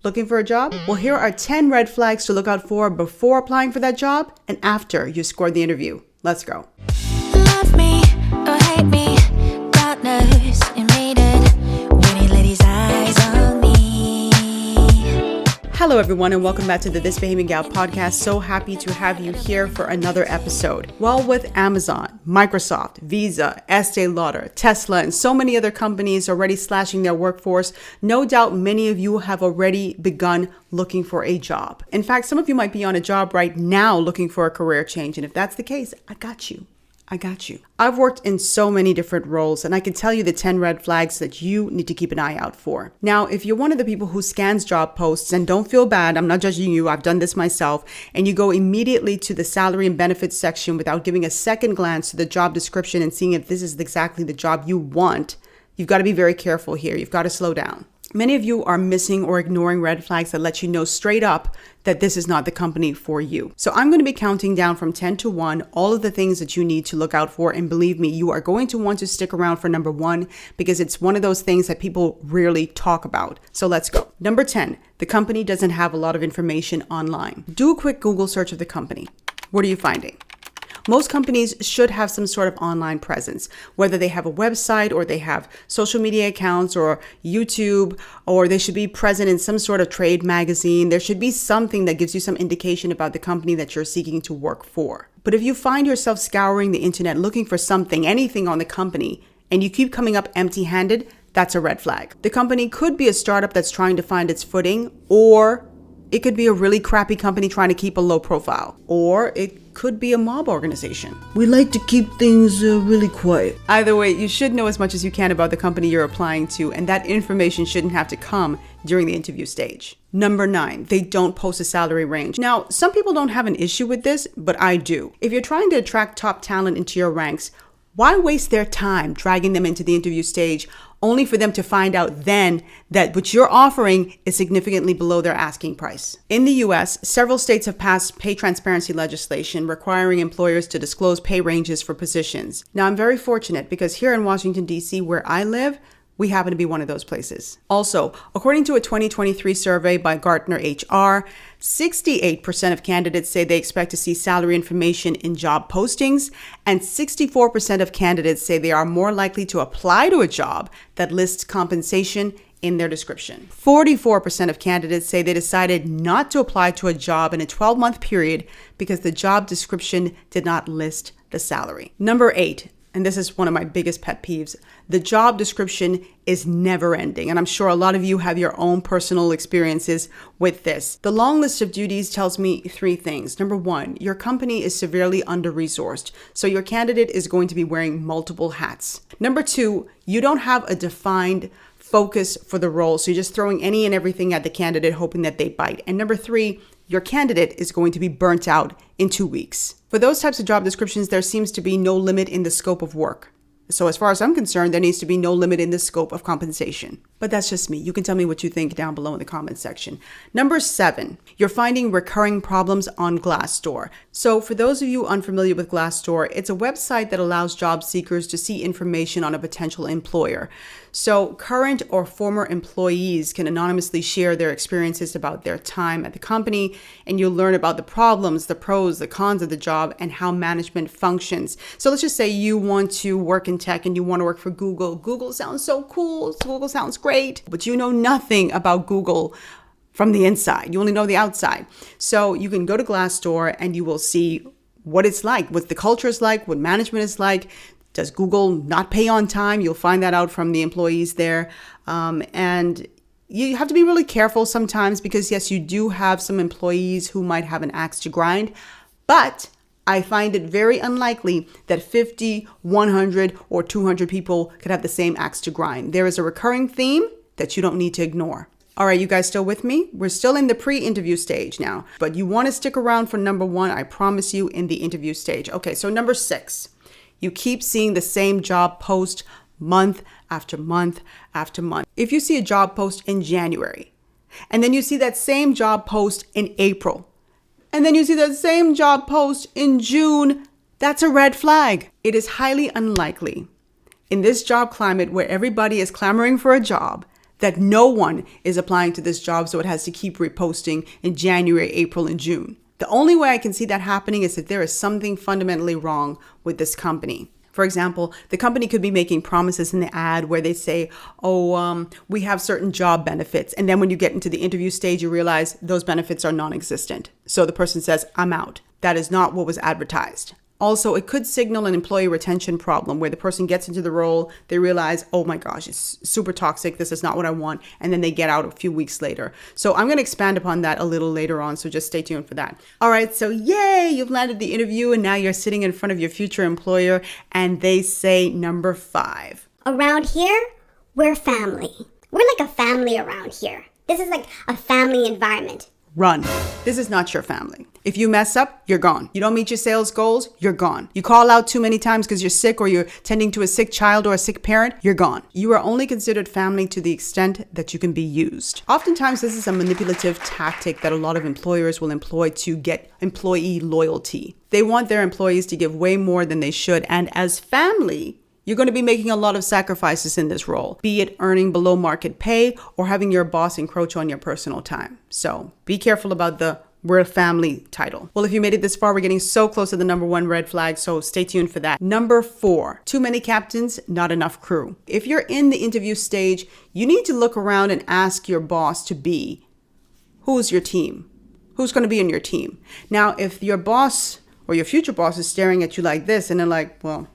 Looking for a job? Well, here are 10 red flags to look out for before applying for that job and after you scored the interview. Let's go. Love me or hate me, God knows you made it when he laid his eyes on me. Hello everyone and welcome back to the ThisBahamianGyal podcast. So happy to have you here for another episode. Well, with Amazon, Microsoft, Visa, Estee Lauder, Tesla, and so many other companies already slashing their workforce, no doubt many of you have already begun looking for a job. In fact, some of you might be on a job right now looking for a career change. And if that's the case, I got you. I've worked in so many different roles, and I can tell you the 10 red flags that you need to keep an eye out for. Now, if you're one of the people who scans job posts, and don't feel bad, I'm not judging you, I've done this myself, and you go immediately to the salary and benefits section without giving a second glance to the job description and seeing if this is exactly the job you want, you've got to be very careful here. You've got to slow down. Many of you are missing or ignoring red flags that let you know straight up that this is not the company for you. So I'm going to be counting down from 10 to 1, all of the things that you need to look out for. And believe me, you are going to want to stick around for number 1 because it's one of those things that people rarely talk about. So let's go. Number 10, the company doesn't have a lot of information online. Do a quick Google search of the company. What are you finding? Most companies should have some sort of online presence, whether they have a website or they have social media accounts or YouTube, or they should be present in some sort of trade magazine. There should be something that gives you some indication about the company that you're seeking to work for. But if you find yourself scouring the internet looking for something, anything on the company, and you keep coming up empty-handed, that's a red flag. The company could be a startup that's trying to find its footing, or it could be a really crappy company trying to keep a low profile, or it could be a mob organization. We like to keep things really quiet. Either way, you should know as much as you can about the company you're applying to, and that information shouldn't have to come during the interview stage. Number 9, they don't post a salary range. Now, some people don't have an issue with this, but I do. If you're trying to attract top talent into your ranks, why waste their time dragging them into the interview stage only for them to find out then that what you're offering is significantly below their asking price? In the US, several states have passed pay transparency legislation requiring employers to disclose pay ranges for positions. Now, I'm very fortunate because here in Washington, D.C., where I live, we happen to be one of those places. Also, according to a 2023 survey by Gartner HR, 68% of candidates say they expect to see salary information in job postings, and 64% of candidates say they are more likely to apply to a job that lists compensation in their description. 44% of candidates say they decided not to apply to a job in a 12-month period because the job description did not list the salary. Number 8. And this is one of my biggest pet peeves. The job description is never ending. And I'm sure a lot of you have your own personal experiences with this. The long list of duties tells me 3 things. Number 1, your company is severely under-resourced, so your candidate is going to be wearing multiple hats. Number 2, you don't have a defined focus for the role, so you're just throwing any and everything at the candidate hoping that they bite. And number 3, your candidate is going to be burnt out in 2 weeks. For those types of job descriptions, there seems to be no limit in the scope of work. So as far as I'm concerned, there needs to be no limit in the scope of compensation. But that's just me. You can tell me what you think down below in the comment section. Number 7, you're finding recurring problems on Glassdoor. So for those of you unfamiliar with Glassdoor, it's a website that allows job seekers to see information on a potential employer. So current or former employees can anonymously share their experiences about their time at the company, and you'll learn about the problems, the pros, the cons of the job, and how management functions. So let's just say you want to work in tech and you want to work for Google. Google sounds so cool. Google sounds great, but you know nothing about Google from the inside. You only know the outside. So you can go to Glassdoor and you will see what it's like, what the culture is like, what management is like. Does Google not pay on time? You'll find that out from the employees there. And you have to be really careful sometimes because, yes, you do have some employees who might have an axe to grind, but I find it very unlikely that 50, 100, or 200 people could have the same axe to grind. There is a recurring theme that you don't need to ignore. All right, you guys still with me? We're still in the pre-interview stage now, but you want to stick around for number 1, I promise you, in the interview stage. Okay, so number 6, you keep seeing the same job post month after month after month. If you see a job post in January, and then you see that same job post in April, and then you see that same job post in June, that's a red flag. It is highly unlikely in this job climate where everybody is clamoring for a job that no one is applying to this job, so it has to keep reposting in January, April, and June. The only way I can see that happening is if there is something fundamentally wrong with this company. For example, the company could be making promises in the ad where they say, we have certain job benefits. And then when you get into the interview stage, you realize those benefits are non-existent. So the person says, I'm out. That is not what was advertised. Also, it could signal an employee retention problem where the person gets into the role, they realize, oh my gosh, it's super toxic. This is not what I want. And then they get out a few weeks later. So I'm going to expand upon that a little later on. So just stay tuned for that. All right. So yay, you've landed the interview and now you're sitting in front of your future employer and they say number 5. Around here, we're family. We're like a family around here. This is like a family environment. Run. This is not your family. If you mess up, you're gone. You don't meet your sales goals, you're gone. You call out too many times because you're sick or you're tending to a sick child or a sick parent, you're gone. You are only considered family to the extent that you can be used. Oftentimes, this is a manipulative tactic that a lot of employers will employ to get employee loyalty. They want their employees to give way more than they should. And as family, you're going to be making a lot of sacrifices in this role, be it earning below market pay or having your boss encroach on your personal time. So be careful about the we're a family title. Well, if you made it this far, we're getting so close to the number 1 red flag. So stay tuned for that. Number 4, too many captains, not enough crew. If you're in the interview stage, you need to look around and ask your boss to be, who's your team? Who's going to be in your team? Now, if your boss or your future boss is staring at you like this and they're like, well,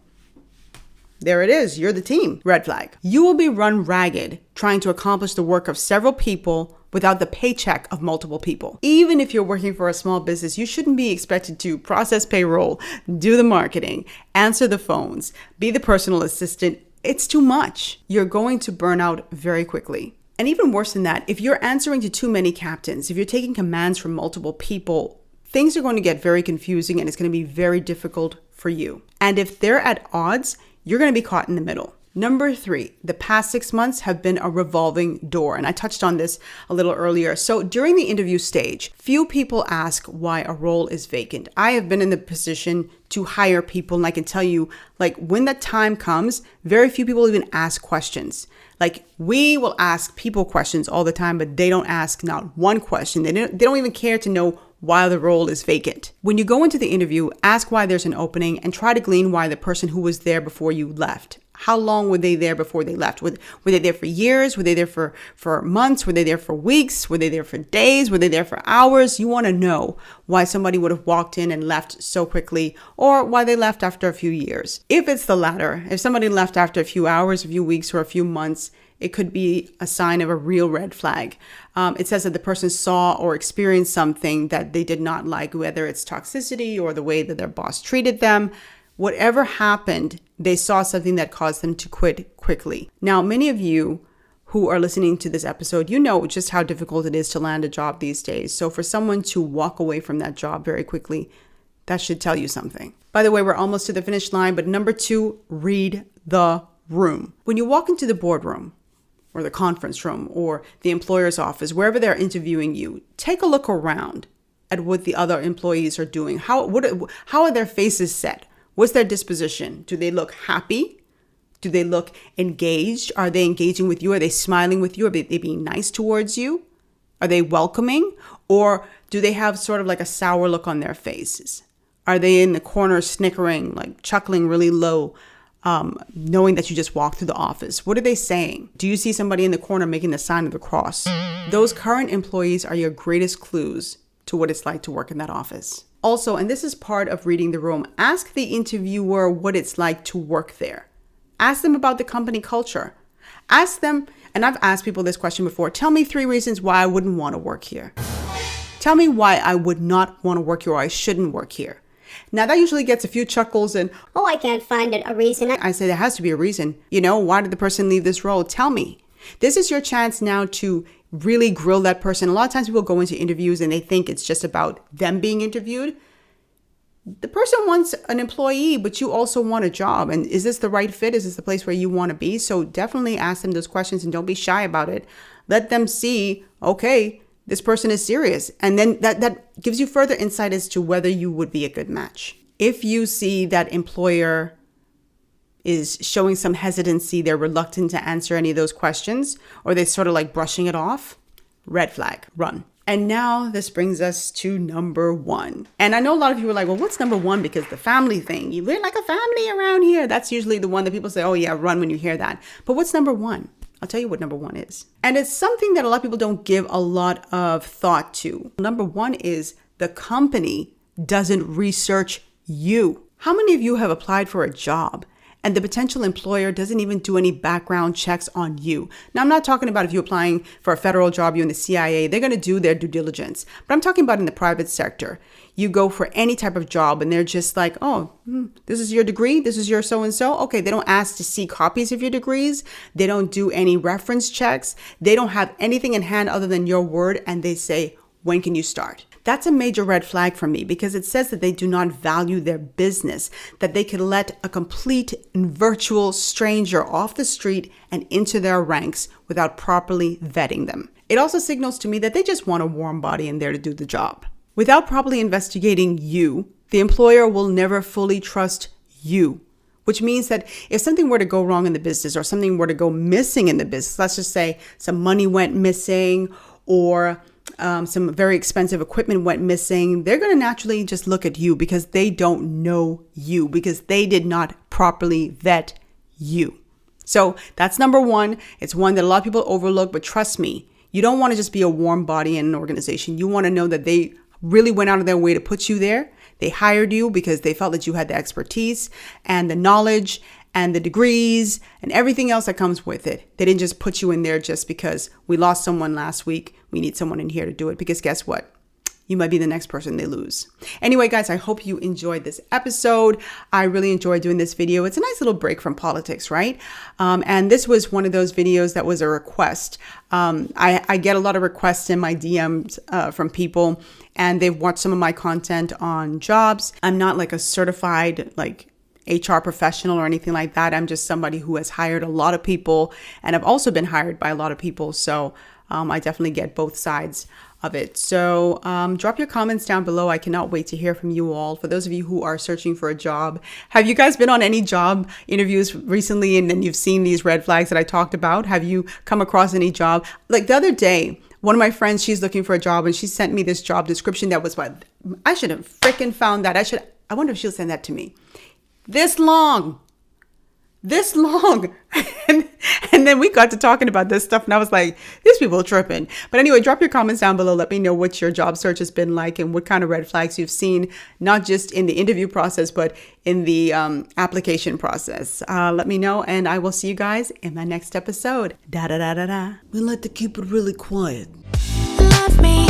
there it is. You're the team. Red flag. You will be run ragged trying to accomplish the work of several people without the paycheck of multiple people. Even if you're working for a small business, you shouldn't be expected to process payroll, do the marketing, answer the phones, be the personal assistant. It's too much. You're going to burn out very quickly. And even worse than that, if you're answering to too many captains, if you're taking commands from multiple people, things are going to get very confusing and it's going to be very difficult for you. And if they're at odds, you're going to be caught in the middle. Number 3, the past 6 months have been a revolving door. And I touched on this a little earlier. So during the interview stage, few people ask why a role is vacant. I have been in the position to hire people. And I can tell you, like when that time comes, very few people even ask questions. Like we will ask people questions all the time, but they don't ask not one question. They don't even care to know why the role is vacant. When you go into the interview, ask why there's an opening and try to glean why the person who was there before you left. How long were they there before they left? Were they there for years? Were they there for months? Were they there for weeks? Were they there for days? Were they there for hours? You want to know why somebody would have walked in and left so quickly or why they left after a few years. If it's the latter, if somebody left after a few hours, a few weeks, or a few months, it could be a sign of a real red flag. It says that the person saw or experienced something that they did not like, whether it's toxicity or the way that their boss treated them. Whatever happened, they saw something that caused them to quit quickly. Now, many of you who are listening to this episode, you know just how difficult it is to land a job these days. So for someone to walk away from that job very quickly, that should tell you something. By the way, we're almost to the finish line, but number 2, read the room. When you walk into the boardroom, or the conference room or the employer's office, wherever they're interviewing you, take a look around at what the other employees are doing. How are their faces set? What's their disposition? Do they look happy? Do they look engaged? Are they engaging with you? Are they smiling with you? Are they being nice towards you? Are they welcoming? Or do they have sort of like a sour look on their faces? Are they in the corner snickering, like chuckling really low? Knowing that you just walked through the office. What are they saying? Do you see somebody in the corner making the sign of the cross? Those current employees are your greatest clues to what it's like to work in that office. Also, and this is part of reading the room, ask the interviewer what it's like to work there. Ask them about the company culture. Ask them, and I've asked people this question before, tell me 3 reasons why I wouldn't want to work here. Tell me why I would not want to work here or I shouldn't work here. Now that usually gets a few chuckles and, oh, I can't find a reason. I say there has to be a reason. You know, why did the person leave this role? Tell me. This is your chance now to really grill that person. A lot of times people go into interviews and they think it's just about them being interviewed. The person wants an employee, but you also want a job. And is this the right fit? Is this the place where you want to be? So definitely ask them those questions and don't be shy about it. Let them see, okay, this person is serious. And then that gives you further insight as to whether you would be a good match. If you see that employer is showing some hesitancy, they're reluctant to answer any of those questions, or they're sort of like brushing it off, red flag, run. And now this brings us to number 1. And I know a lot of you are like, well, what's number 1? Because the family thing, you live like a family around here. That's usually the one that people say, oh yeah, run when you hear that. But what's number 1? I'll tell you what number 1 is. And it's something that a lot of people don't give a lot of thought to. Number 1 is the company doesn't research you. How many of you have applied for a job and the potential employer doesn't even do any background checks on you? Now, I'm not talking about if you're applying for a federal job, you're in the CIA, they're going to do their due diligence. But I'm talking about in the private sector. You go for any type of job and they're just like, oh, this is your degree. This is your so-and-so. Okay, they don't ask to see copies of your degrees. They don't do any reference checks. They don't have anything in hand other than your word. And they say, when can you start? That's a major red flag for me because it says that they do not value their business, that they can let a complete and virtual stranger off the street and into their ranks without properly vetting them. It also signals to me that they just want a warm body in there to do the job. Without properly investigating you, the employer will never fully trust you, which means that if something were to go wrong in the business or something were to go missing in the business, let's just say some money went missing or some very expensive equipment went missing, they're going to naturally just look at you because they don't know you, because they did not properly vet you. So that's number 1. It's one that a lot of people overlook, but trust me, you don't want to just be a warm body in an organization. You want to know that they really went out of their way to put you there. They hired you because they felt that you had the expertise and the knowledge and the degrees and everything else that comes with it. They didn't just put you in there just because we lost someone last week. We need someone in here to do it, because guess what? You might be the next person they lose. Anyway, guys, I hope you enjoyed this episode. I really enjoyed doing this video. It's a nice little break from politics, right? And this was one of those videos that was a request. I get a lot of requests in my DMs from people, and they've watched some of my content on jobs. I'm not like a certified HR professional or anything like that. I'm just somebody who has hired a lot of people, and I've also been hired by a lot of people. So I definitely get both sides of it. So drop your comments down below. I cannot wait to hear from you all. For those of you who are searching for a job, have you guys been on any job interviews recently and then you've seen these red flags that I talked about? Have you come across any job? Like the other day, one of my friends, she's looking for a job and she sent me this job description that was what I should have freaking found that. I wonder if she'll send that to me. This long. And then we got to talking about this stuff and I was like, these people are tripping. But anyway, drop your comments down below. Let me know what your job search has been like and what kind of red flags you've seen, not just in the interview process, but in the application process. Let me know, and I will see you guys in my next episode. Da da da da da. We like to keep it really quiet. Love me